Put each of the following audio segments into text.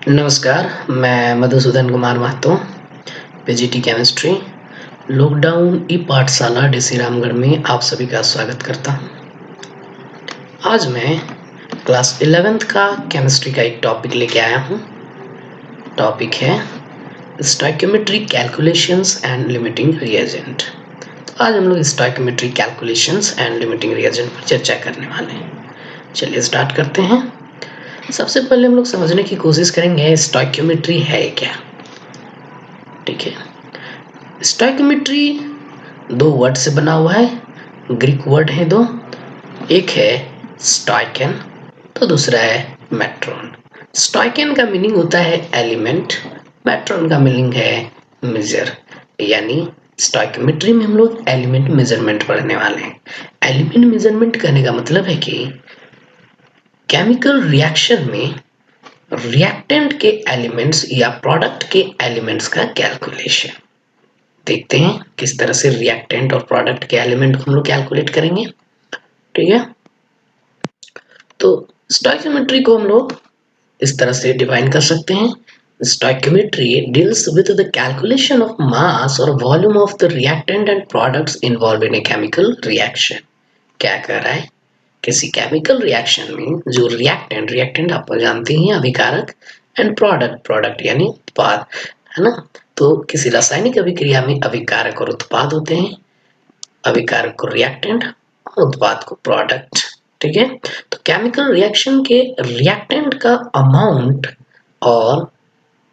नमस्कार, मैं Madhusudan Kumar Mahato, PGT chemistry, lockdown e Pathshala DC Ramgarh में आप सभी का स्वागत करता हूँ। आज मैं क्लास 11th का केमिस्ट्री का एक टॉपिक लेके आया हूँ। टॉपिक है stoichiometry calculations and limiting reagent. तो आज हम लोग stoichiometry calculations and limiting reagent पर चर्चा करने वाले हैं। चलिए स्टार्ट करते हैं। सबसे पहले हम लोग समझने की कोशिश करेंगे स्टोइकियोमेट्री है क्या। ठीक है, स्टोइकियोमेट्री दो वर्ड से बना हुआ है, ग्रीक वर्ड है दो, एक है स्टोइकेन तो दूसरा है मेट्रॉन। स्टोइकेन का मीनिंग होता है एलिमेंट, मेट्रॉन का मीनिंग है मेजर। यानी स्टोइकियोमेट्री में हम लोग एलिमेंट मेजरमेंट पढ़ने वाले हैं। एलिमेंट मेजरमेंट करने का मतलब है कि केमिकल रिएक्शन में रिएक्टेंट के एलिमेंट्स या प्रोडक्ट के एलिमेंट्स का कैलकुलेशन। देखते हैं किस तरह से रिएक्टेंट और प्रोडक्ट के एलिमेंट को हम लोग कैलकुलेट करेंगे। ठीक है, तो स्टोइकियोमेट्री को हम लोग इस तरह से डिफाइन कर सकते हैं। Stoichiometry deals with the calculation of mass और volume of the reactant and products involve in a chemical reaction. क्या कर रहा है, किसी केमिकल रिएक्शन में जो रिएक्टेंट आप जानते हैं अभिकारक, एंड प्रोडक्ट यानी उत्पाद, है ना। तो किसी रासायनिक अभिक्रिया में अभिकारक और उत्पाद होते हैं, अभिकारक को रिएक्टेंट और उत्पाद को प्रोडक्ट। ठीक है, तो केमिकल रिएक्शन के रिएक्टेंट का अमाउंट और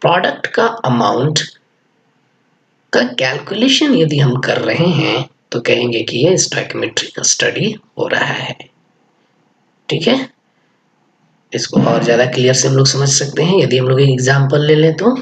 प्रोडक्ट का अमाउंट का कैलकुलेशन यदि हम कर रहे हैं तो कहेंगे कि ये स्टोइकियोमेट्री का स्टडी हो रहा है। ठीक है, इसको और ज्यादा क्लियर से हम लोग समझ सकते हैं यदि हम लोग एक एग्जांपल ले लें। तो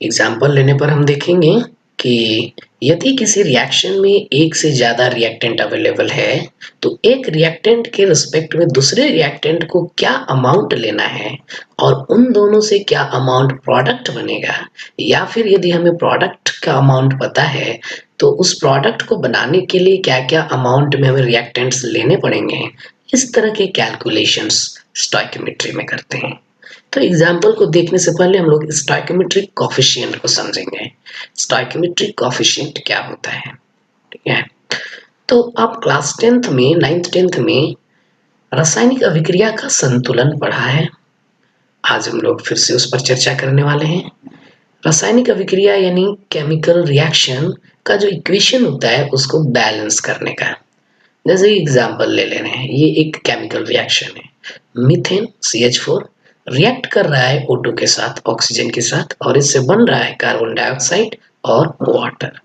एग्जाम्पल लेने पर हम देखेंगे कि यदि किसी रिएक्शन में एक से ज्यादा रिएक्टेंट अवेलेबल है तो एक रिएक्टेंट के रिस्पेक्ट में दूसरे रिएक्टेंट को क्या अमाउंट लेना है और उन दोनों से क्या अमाउंट प्रोडक्ट बनेगा, या फिर यदि हमें प्रोडक्ट का अमाउंट पता है तो उस प्रोडक्ट को बनाने के लिए क्या क्या अमाउंट में हमें रिएक्टेंट्स लेने पड़ेंगे। इस तरह के कैलकुलेशंस स्टोइकियोमेट्री में करते हैं। तो एग्जाम्पल को देखने से पहले हम लोग स्टोइकियोमेट्रिक कोएफिशिएंट को समझेंगे। स्टोइकियोमेट्रिक कोएफिशिएंट क्या होता है। ठीक है, तो आप क्लास 10th में 9th 10th में रासायनिक अभिक्रिया का संतुलन पढ़ा है। आज हम लोग फिर से उस पर चर्चा करने वाले हैं। रासायनिक अभिक्रिया यानी केमिकल रिएक्शन का जो इक्वेशन होता है उसको बैलेंस करने का। जैसे एग्जाम्पल ले रहे हैं, ये एक केमिकल रिएक्शन है, मीथेन CH4 रिएक्ट कर रहा है O2 के साथ, ऑक्सीजन के साथ, और इससे बन रहा है कार्बन डाइऑक्साइड और वाटर।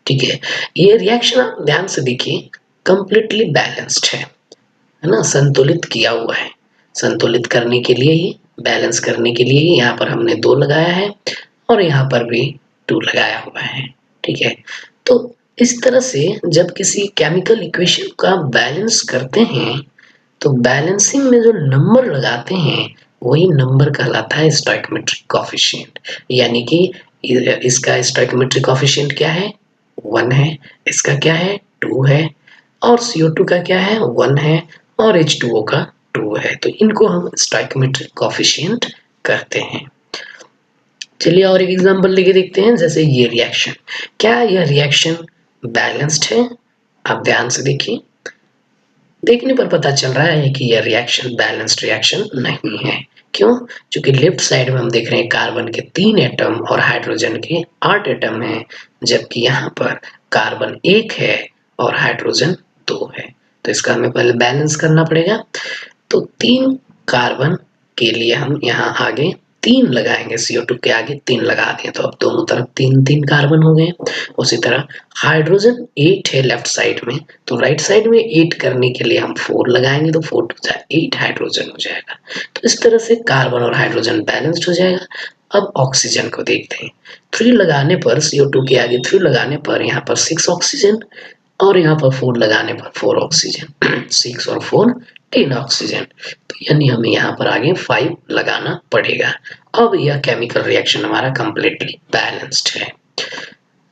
ठीक है, ये रिएक्शन आप ध्यान से देखिए कंप्लीटली बैलेंस्ड है ना, संतुलित किया हुआ है। संतुलित करने के लिए ही, बैलेंस करने के लिए ही यहाँ पर हमने 2 लगाया है और यहाँ पर भी 2 लगाया हुआ है। ठीक है, तो इस तरह से जब किसी केमिकल इक्वेशन का बैलेंस करते हैं तो बैलेंसिंग में जो नंबर लगाते हैं वही नंबर कहलाता है स्टोइकियोमेट्रिक कोएफिशिएंट। यानी कि इसका स्टोइकियोमेट्रिक कोएफिशिएंट क्या है, 1 है, इसका क्या है, 2 है, और CO2 का क्या है, 1 है, और H2O का 2 है। तो इनको हम स्टोइकियोमेट्रिक कोएफिशिएंट कहते हैं। चलिए और एक एग्जांपल लेके देखते हैं। जैसे ये रिएक्शन, क्या यह रिएक्शन बैलेंस्ड है? आप ध्यान से देखिए, देखने पर पता चल रहा है कि यह रिएक्शन बैलेंस्ड रिएक्शन नहीं है। क्यों? क्योंकि लेफ्ट साइड में हम देख रहे हैं कार्बन के 3 एटम और हाइड्रोजन के 8 एटम हैं, जबकि यहाँ पर कार्बन 1 है और हाइड्रोजन 2 है। तो इसका हमें पहले बैलेंस करना पड़ेगा। तो 3 कार्बन के लिए हम यहाँ आगे 3 लगाएंगे, CO2 के आगे 3 लगा दिए तो अब दोनों तरफ 3-3 कार्बन हो गए। उसी तरह हाइड्रोजन 8 है लेफ्ट साइड में, तो राइट साइड में 8 करने के लिए हम 4 लगाएंगे तो 4 2 8 हाइड्रोजन हो जाएगा। तो इस तरह से कार्बन और हाइड्रोजन बैलेंस्ड हो जाएगा। अब ऑक्सीजन को देखते हैं। 3 लगाने पर, CO2 के आगे 3 लगाने पर यहाँ पर 6 ऑक्सीजन, और यहाँ पर 4 लगाने पर 4 ऑक्सीजन 6 और 4 10 ऑक्सीजन। तो यानी हमें यहाँ पर आगे 5 लगाना पड़ेगा। अब यह केमिकल रिएक्शन हमारा कंप्लीटली बैलेंस्ड है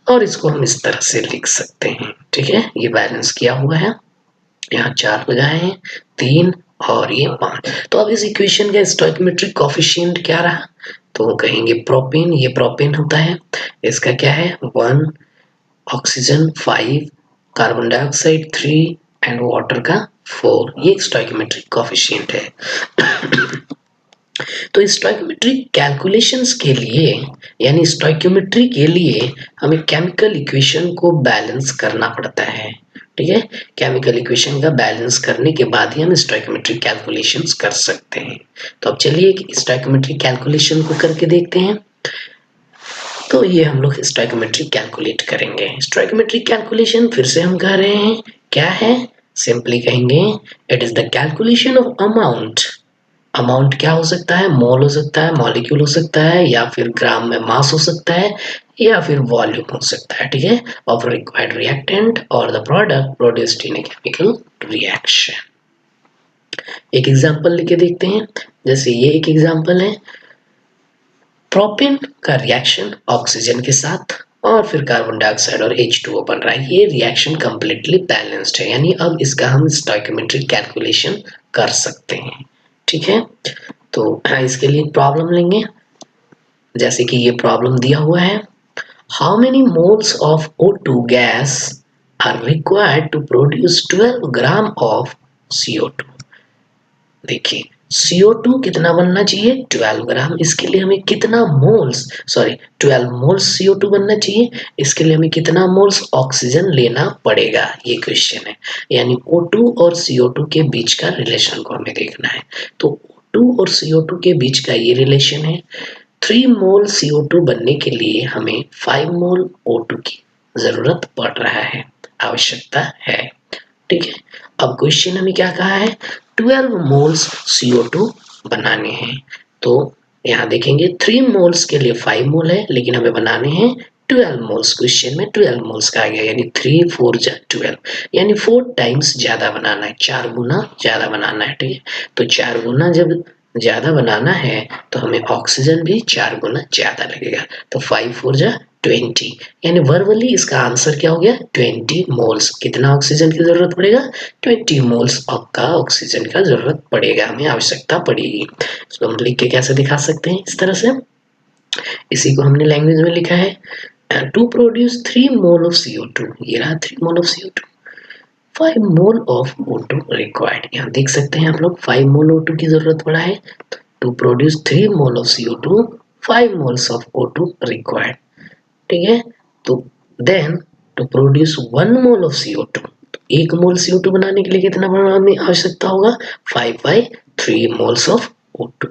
और इसको हम इस तरह से लिख सकते हैं। ठीक है, ये बैलेंस किया हुआ है। यहाँ 4 लगाए हैं, 3 और ये 5। तो अब इस इक्वेशन का स्टोइकोमेट्रिक कोफिशिएंट क्या रहा? तो कहेंगे प्रोपेन, ये प्रोपेन होता है, इसका क्या है 1, oxygen 5, carbon dioxide 3 and water का 4। ये स्टोइकोमेट्रिक कोफिशिएंट है। तो स्टोइकोमेट्रिक कैलकुलेशंस के लिए, यानी स्टोइकोमेट्री के लिए हमें केमिकल इक्वेशन को बैलेंस करना पड़ता है। ठीक है, केमिकल इक्वेशन का बैलेंस करने के बाद ही हम स्टोइकोमेट्रिक कैलकुलेशंस कर सकते हैं। तो अब चलिए स्टोइकोमेट्रिक कैलकुलेशन को करके देखते हैं। तो ये हम लोग स्टोइकोमेट्रिक कैलकुलेट करेंगे। स्टोइकोमेट्रिक कैलकुलेशन फिर से हम कह रहे हैं क्या है, सिंपली कहेंगे it is the calculation of amount. Amount क्या हो सकता है, मोल हो सकता है, मॉलिक्यूल हो सकता है, या फिर ग्राम में मास हो सकता है, या फिर वॉल्यूम हो सकता है। ठीक है, ऑफ रिक्वायर्ड रिएक्टेंट और the product produced in a chemical reaction. एक एग्जांपल लेके देखते हैं। जैसे ये एक एग्जांपल है, प्रोपेन का रिएक्शन ऑक्सीजन के साथ और फिर कार्बन डाइऑक्साइड और H2O बन रहा है। ये रिएक्शन कंप्लीटली बैलेंस्ड है, यानी अब इसका हम स्टोइकोमेट्रिक कैलकुलेशन कर सकते हैं। ठीक है, तो इसके लिए प्रॉब्लम लेंगे। जैसे कि ये प्रॉब्लम दिया हुआ है, how many moles of O2 gas are required to produce 12 gram of CO2। देखिए CO2 कितना बनना चाहिए, 12 ग्राम। इसके लिए हमें कितना मोल्स, 12 मोल्स CO2 बनना चाहिए। इसके लिए हमें कितना मोल्स ऑक्सीजन लेना पड़ेगा, ये क्वेश्चन है। यानी O2 और CO2 के बीच का रिलेशन को हमें देखना है। तो O2 और CO2 के बीच का ये रिलेशन है। 3 मोल CO2 बनने के लिए हमें 5 मोल O2 की जरूरत पड़ रहा है, आवश्यकता है। ठीक है, अब क्वेश्चन हमें क्या कहा है, 12 मोल्स CO2 बनाने हैं। तो यहाँ देखेंगे 3 मोल्स के लिए 5 मोल है, लेकिन हमें बनाने हैं 12 मोल्स। क्वेश्चन में 12 मोल्स का आ गया, यानी 3 4 12, यानी 4 टाइम्स ज्यादा बनाना है, 4 गुना ज्यादा बनाना है। ठीक है, तो 4 गुना जब ज्यादा बनाना है तो हमें ऑक्सीजन भी 4 गुना ज्यादा लगेगा। तो 5 4 20, यानी वर्बली इसका आंसर क्या हो गया, 20 मोल्स। कितना ऑक्सीजन की जरूरत पड़ेगा, 20 मोल्स का ऑक्सीजन का जरूरत पड़ेगा, हमें आवश्यकता पड़ेगी। इसको हम लिख के कैसे दिखा सकते हैं, इस तरह से। इसी को हमने लैंग्वेज में लिखा है, to produce 3 mole of CO2, ये रहा 3 mole of CO2, 5 mole of O2 required. यहाँ देख सकते हैं आप लोग 5 मोल O2 की जरूरत पड़ा है। To produce 3 mole of CO2, 5 moles of O2 required. ठीक है, तो then to produce 1 mole of CO2, तो 1 मोल CO2 बनाने के लिए कितना हमें आवश्यकता होगा, 5/3 मोल्स ऑफ O2।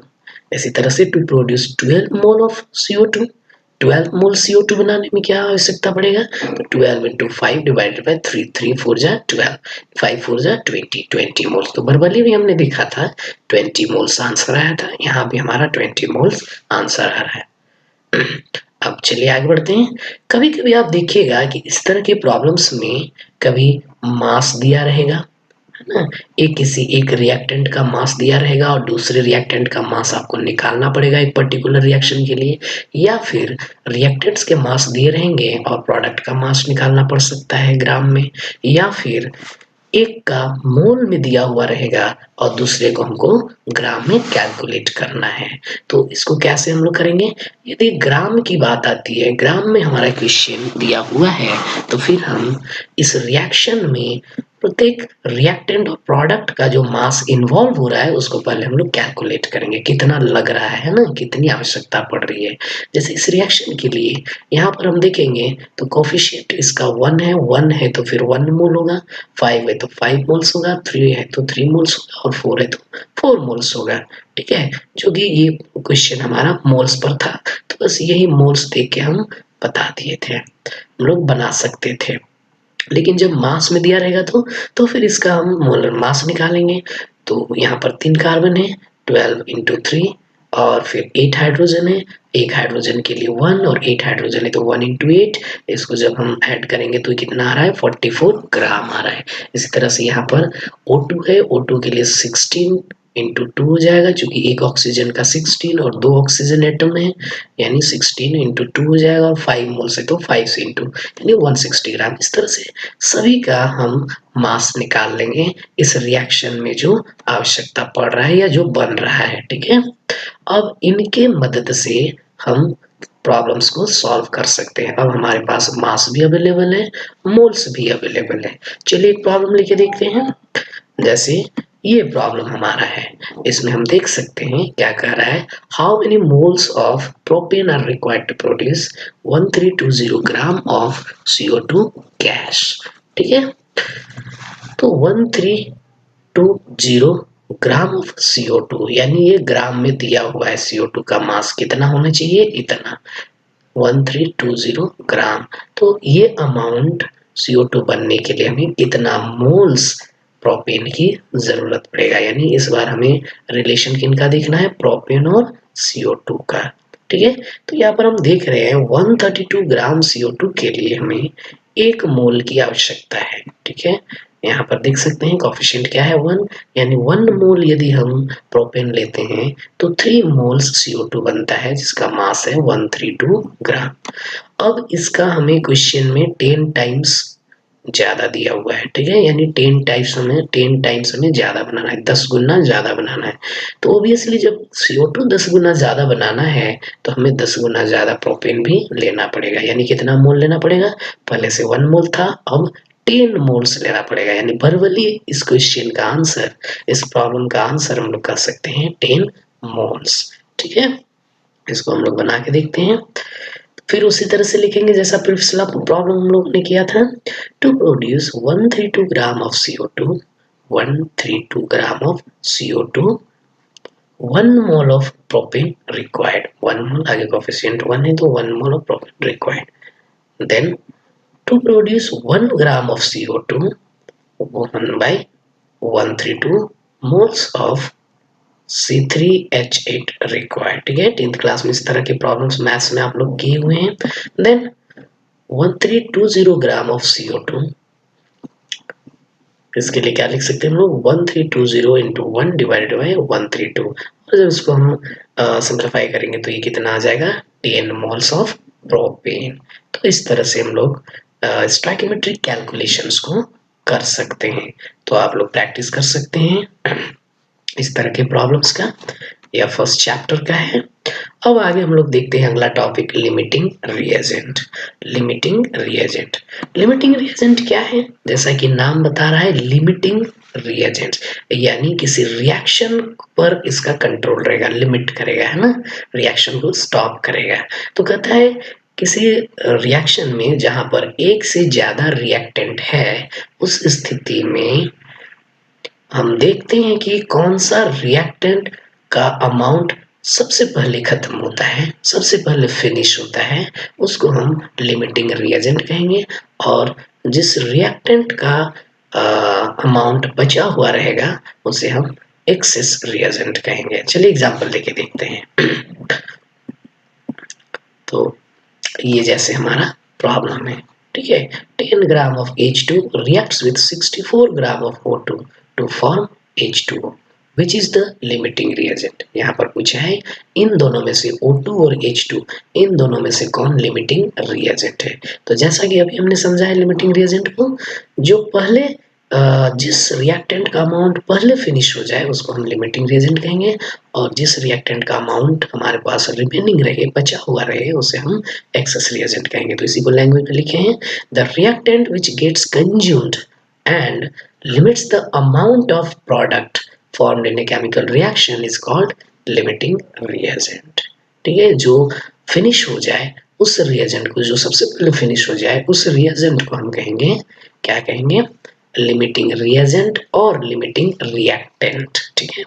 इसी तरह से to produce 12 mole of CO2, 12 mole CO2 बनाने में क्या आवश्यकता पड़ेगा, तो 12 into 5 डिवाइडेड बाय 3, 3 4 12, 5 4 20 मोल्स। तो वर्बली भी हमने देखा था 20 मोल्स आंसर आया था, यहाँ भी हमारा 20 मोल्स आंसर आ रहा है। अब चलिए आगे बढ़ते हैं। कभी कभी आप देखिएगा कि इस तरह के प्रॉब्लम्स में कभी मास दिया रहेगा, है ना, एक रिएक्टेंट का मास दिया रहेगा और दूसरे रिएक्टेंट का मास आपको निकालना पड़ेगा एक पर्टिकुलर रिएक्शन के लिए, या फिर रिएक्टेंट्स के मास दिए रहेंगे और प्रोडक्ट का मास निकालना पड़ सकता है ग्राम में, या फिर एक का मोल में दिया हुआ रहेगा और दूसरे को हमको ग्राम में कैलकुलेट करना है। तो इसको कैसे हम लोग करेंगे, यदि ग्राम की बात आती है, ग्राम में हमारा क्वेश्चन दिया हुआ है, तो फिर हम इस रिएक्शन में प्रत्येक रिएक्टेंट और प्रोडक्ट का जो मास इन्वॉल्व हो रहा है उसको पहले हम लोग कैलकुलेट करेंगे, कितना लग रहा है ना, कितनी आवश्यकता पड़ रही है। जैसे इस रिएक्शन के लिए यहाँ पर हम देखेंगे तो कोफिशिएंट इसका 1 है तो फिर 1 मोल होगा, 5 है तो 5 मोल्स होगा, 3 है तो 3 मोल्स होगा और 4 है तो 4 मोल्स होगा। ठीक है, जो कि ये क्वेश्चन हमारा मोल्स पर था, तो बस यही मोल्स देख के हम बता दिए थे, हम लोग बना सकते थे। लेकिन जब मास में दिया रहेगा तो फिर इसका हम मोलर मास निकालेंगे। तो यहाँ पर 3 कार्बन है, 12 into 3, और फिर 8 हाइड्रोजन है, एक हाइड्रोजन के लिए 1 और 8 हाइड्रोजन है तो 1 into 8। इसको जब हम ऐड करेंगे तो कितना आ रहा है, 44 ग्राम आ रहा है। इसी तरह से यहाँ पर O2 है, O2 के लिए 16 इंटू 2 हो जाएगा, चूंकि एक ऑक्सीजन का 16 और 2 ऑक्सीजन एटम है, यानी 16 इंटू 2 हो जाएगा, और 5 मोल्स है तो 5 से इंटू, यानी 160 ग्राम। इस तरह से सभी का हम मास निकाल लेंगे इस रिएक्शन में जो आवश्यकता पड़ रहा है या जो बन रहा है, ठीक है। अब इनके मदद से हम प्रॉब्लम्स को सॉल्व कर सकते हैं। अब हमारे पास मास भी अवेलेबल है, मोल्स भी अवेलेबल है। चलिए एक प्रॉब्लम लेके देखते हैं। जैसे ये प्रॉब्लम हमारा है, इसमें हम देख सकते हैं क्या कह रहा है, how many moles of propane are required to produce 1320 gram of CO2 gas, ठीक है। तो 1320 ग्राम ऑफ CO2, यानी ये ग्राम में दिया हुआ है, CO2 का मास कितना होना चाहिए, इतना 1320 ग्राम। तो ये अमाउंट CO2 बनने के लिए हमें कितना मोल्स प्रोपेन की जरूरत पड़ेगा, यानी इस बार हमें रिलेशन किनका देखना है, प्रोपेन और CO2 का, ठीक है। तो यहाँ पर हम देख रहे हैं 132 ग्राम CO2 के लिए हमें 1 मोल की आवश्यकता है, ठीक है। यहाँ पर देख सकते हैं कोफिशिएंट क्या है, 1, यानी 1 मोल यदि हम प्रोपेन लेते हैं तो 3 मोल्स CO2 बनता है, जिसका मास है 132 ग्राम। अब इसका हमें क्वेश्चन में 10 टाइम्स ज्यादा दिया हुआ है, ठीक है, यानी 10 टाइम्स हमें ज्यादा बनाना है, 10 गुना ज्यादा बनाना है। तो ऑब्वियसली जब CO2 10 गुना ज्यादा बनाना है तो हमें 10 गुना ज्यादा प्रोपेन भी लेना पड़ेगा, यानी कितना मोल लेना पड़ेगा, पहले से 1 मोल था, अब 10 मोल्स लेना पड़ेगा, यानी वर्बली इस क्वेश्चन का आंसर, इस प्रॉब्लम का आंसर हम लोग कर सकते हैं 10 मोल्स, ठीक है। इसको हम लोग बना के देखते हैं। फिर उसी तरह से लिखेंगे जैसा पिछला प्रॉब्लम हम लोग ने किया था, to produce 132 gram of CO2, 132 gram of CO2, 1 mole of propane required, 1 mole, आगे कोफिशिएंट 1 है तो 1 mole of propane required. Then to produce 1 gram of CO2, 1 by 132 moles of C3H8 required, ठीक है। 10th क्लास में इस तरह के problems maths में आप लोग किए हुए हैं। देन 1320 ग्राम ऑफ CO2, इसके लिए क्या लिख सकते हैं हम लोग, 1320 इंटू 1 डिवाइडेड बाई 132, और जब इसको हम सिंप्लीफाई करेंगे तो ये कितना आ जाएगा, 10 मोल्स ऑफ प्रोपेन। तो इस तरह से हम लोग स्टोइकियोमेट्रिक कैलकुलेशंस को कर सकते हैं। तो आप लोग प्रैक्टिस कर सकते हैं इस तरह के प्रॉब्लम्स का, या फर्स्ट चैप्टर का है। अब आगे हम लोग देखते हैं अगला topic, limiting reagent. Limiting reagent, limiting reagent क्या है, जैसा कि नाम बता रहा है लिमिटिंग रिएजेंट, यानी किसी रिएक्शन पर इसका कंट्रोल रहेगा, लिमिट करेगा, है ना, रिएक्शन को स्टॉप करेगा। तो कहता है किसी रिएक्शन में जहां पर एक से ज्यादा रिएक्टेंट है, उस स्थिति में हम देखते हैं कि कौन सा रिएक्टेंट का अमाउंट सबसे पहले खत्म होता है, सबसे पहले फिनिश होता है, उसको हम लिमिटिंग रिएजेंट कहेंगे। और जिस रिएक्टेंट का अमाउंट बचा हुआ रहेगा उसे हम एक्सेस रिएजेंट कहेंगे। चलिए एग्जांपल लेके देखते हैं। तो ये जैसे हमारा प्रॉब्लम है, ठीक है, 10 gram of H2 reacts with 64 gram of O2 to form H2O, which is the limiting reagent। यहाँ पर पूछा है इन दोनों में से O2 और H2, इन दोनों में से कौन लिमिटिंग रिएजेंट है। तो जैसा कि अभी हमने समझा है लिमिटिंग रिएजेंट को, जो पहले जिस रिएक्टेंट का अमाउंट पहले फिनिश हो जाए उसको हम लिमिटिंग रिएजेंट कहेंगे, और जिस रिएक्टेंट का अमाउंट हमारे पास रिमेनिंग रहे, बचा हुआ रहे, उसे हम एक्सेस रिएजेंट कहेंगे। तो इसी को लैंग्वेज में लिखे हैं, the reactant which gets consumed and limits the amount of product formed in a chemical reaction is called limiting reagent, ठीक है। जो फिनिश हो जाए उस रिएजेंट को, जो सबसे पहले फिनिश हो जाए उस रिएजेंट को हम कहेंगे, क्या कहेंगे, लिमिटिंग रिएजेंट और लिमिटिंग रिएक्टेंट, ठीक है।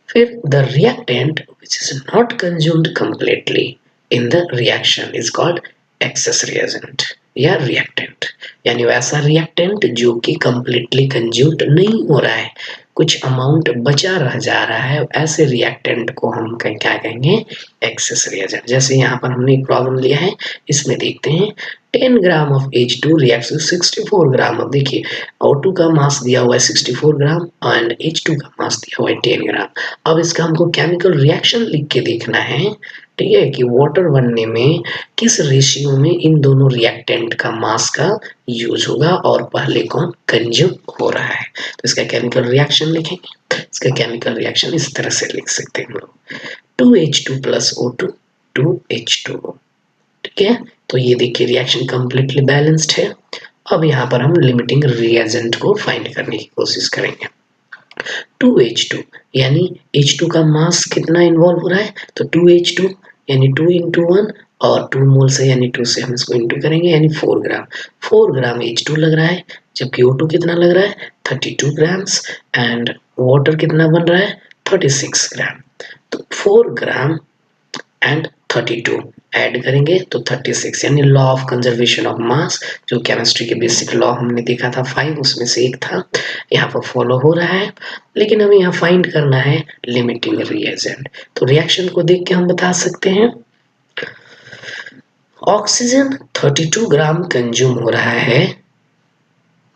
फिर the reactant which is not consumed completely in the reaction is called excess reagent या रिएक्टेंट, यानी वैसा रिएक्टेंट जो कि कंप्लीटली कंज्यूम्ड नहीं हो रहा है, कुछ अमाउंट बचा रह जा रहा है, ऐसे रिएक्टेंट को हम क्या कहेंगे, एक्सेस रिएजेंट। जैसे यहाँ पर हमने एक प्रॉब्लम लिया है, इसमें देखते हैं 10 gram of H2 reacts with 64 ग्राम। अब देखिए O2 का मास दिया हुआ है 64 ग्राम एंड H2 का मास दिया हुआ है 10 ग्राम। अब इसका हमको केमिकल रिएक्शन लिख के देखना है, ठीक है, कि वाटर बनने में किस रेशियो में इन दोनों रिएक्टेंट का मास का यूज होगा और पहले कौन कंज्यूम हो रहा है। तो इसका केमिकल रिएक्शन लिखेंगे। इसका केमिकल रिएक्शन इस तरह से लिख सकते हैं हम लोग, 2H2 प्लस O2 2H2O। ठीक है, तो ये देखिए रिएक्शन कंप्लीटली बैलेंस्ड है। अब यहाँ पर हम लिमिटिंग रिएजेंट को फाइंड करने की कोशिश करेंगे। 2H2 यानी H2 का मास कितना इन्वॉल्व हो रहा है, तो 2H2 यानी 2 इंटू 1 और 2 मोल से यानी 2 से हम इसको इंटू करेंगे यानी 4 ग्राम। 4 ग्राम H2 लग रहा है, जबकि O2 कितना लग रहा है 32 ग्राम्स एंड वाटर कितना बन रहा है 36 ग्राम। तो 4 ग्राम एंड 32 ऐड करेंगे तो 36, यानी law of conservation of mass, जो केमिस्ट्री के बेसिक लॉ हमने देखा था 5 उसमें से एक था, यहाँ पर फॉलो हो रहा है। लेकिन हमें यहाँ फाइंड करना है लिमिटिंग रिएजेंट। तो रिएक्शन को देख के हम बता सकते हैं ऑक्सीजन 32 ग्राम कंज्यूम हो रहा है,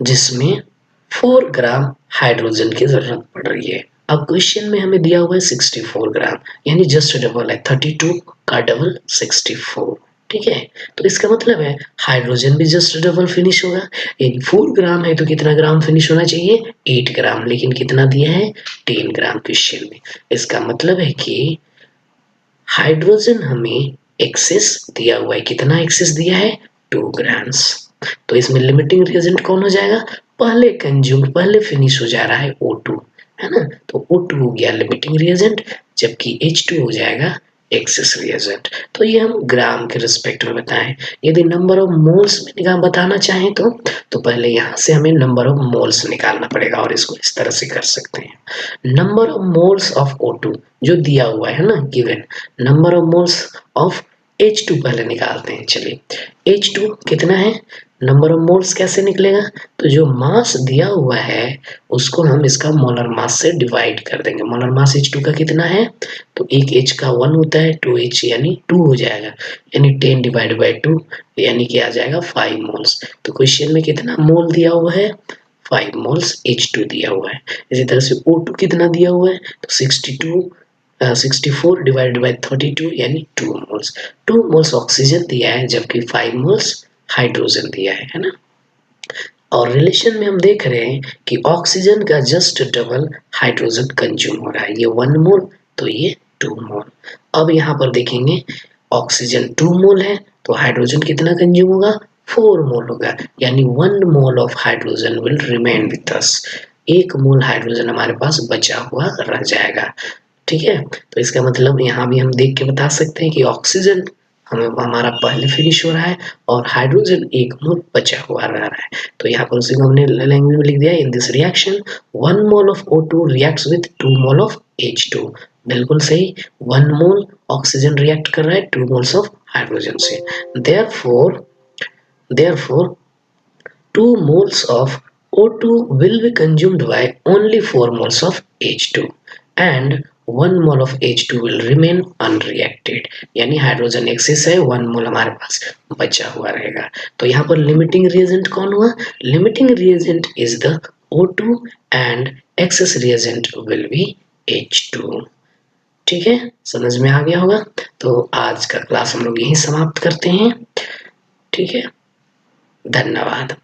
जिसमें 4 ग्राम हाइड्रोजन की जरूरत पड़ रही है। अब क्वेश्चन में हमें दिया हुआ है 64 ग्राम, यानी जस्ट डबल है 32 का डबल 64। ठीक है, तो इसका मतलब है हाइड्रोजन भी जस्ट डबल फिनिश होगा, यानी 4 ग्राम है तो कितना ग्राम फिनिश होना चाहिए 8 ग्राम, लेकिन कितना दिया है 10 ग्राम क्वेश्चन में। इसका मतलब है कि हाइड्रोजन हमें एक्सेस दिया हुआ है, कितना एक्सेस दिया है 2 ग्राम्स। तो इसमें लिमिटिंग रिएजेंट कौन हो जाएगा, पहले कंज्यूम पहले फिनिश हो जा रहा है O2, है ना, तो O2 हो गया लिमिटिंग रिएजेंट, जबकि H2 हो जाएगा एक्सेस रिएजेंट। तो ये हम ग्राम के रिस्पेक्ट में बताएं। यदि नंबर ऑफ मोल्स में निकाल बताना चाहें तो पहले यहाँ से हमें नंबर ऑफ मोल्स निकालना पड़ेगा और इसको इस तरह से कर सकते हैं। Number of moles of O2 जो दिया हुआ है ना given, number of moles of H2 पहले निकालते हैं। चलिए H2 कितना है, नंबर ऑफ मोल्स कैसे निकलेगा, तो जो मास दिया हुआ है उसको हम इसका मोलर मास से डिवाइड कर देंगे। मोलर मास H2 का कितना है, तो एक H का 1 होता है, 2H यानी 2 हो जाएगा, यानी 10 डिवाइड बाई 2 यानी कि आ जाएगा 5 मोल्स। तो क्वेश्चन में कितना मोल दिया हुआ है 5 मोल्स H2 दिया हुआ है। इसी तरह से O2 कितना दिया हुआ है, तो 64 डिवाइडेड बाय 32 यानी 2 मोल्स। 2 मोल्स ऑक्सीजन दिया है, जबकि 5 मोल्स हाइड्रोजन दिया है ना। और रिलेशन में हम देख रहे हैं कि ऑक्सीजन का जस्ट डबल हाइड्रोजन कंज्यूम हो रहा है, ये 1 मोल तो ये 2 मोल। अब यहाँ पर देखेंगे ऑक्सीजन 2 मोल है तो हाइड्रोजन कितना कंज्यूम होगा 4 मोल होगा, यानी 1 mole of hydrogen will remain with us, 1 mole hydrogen हमारे पास बचा हुआ रह जाएगा। ठीक है, तो इसका मतलब यहाँ भी हम देख के बता सकते हैं कि ऑक्सीजन हमें हमारा पहले फिनिश हो रहा है और हाइड्रोजन 1 मोल बचा हुआ रह रहा है। तो यहाँ पर उसी को हमने लैंग्वेज में लिख दिया, in this reaction 1 mole of O2 reacts with 2 mole of H2। बिल्कुल सही, 1 मोल ऑक्सीजन रिएक्ट कर रहा है 2 मोल्स ऑफ हाइड्रोजन से। Therefore 2 moles of O2 will be consumed by only 4 moles of H2 and 1 mole of H2 will remain unreacted, यानी hydrogen access है 1 मोल हमारे पास बचा हुआ रहेगा। तो यहाँ पर लिमिटिंग रिएजेंट कौन हुआ, limiting reagent is the O2 and access reagent will be H2। ठीक है, समझ में आ गया होगा। तो आज का क्लास हम लोग यहीं समाप्त करते हैं। ठीक है, धन्यवाद।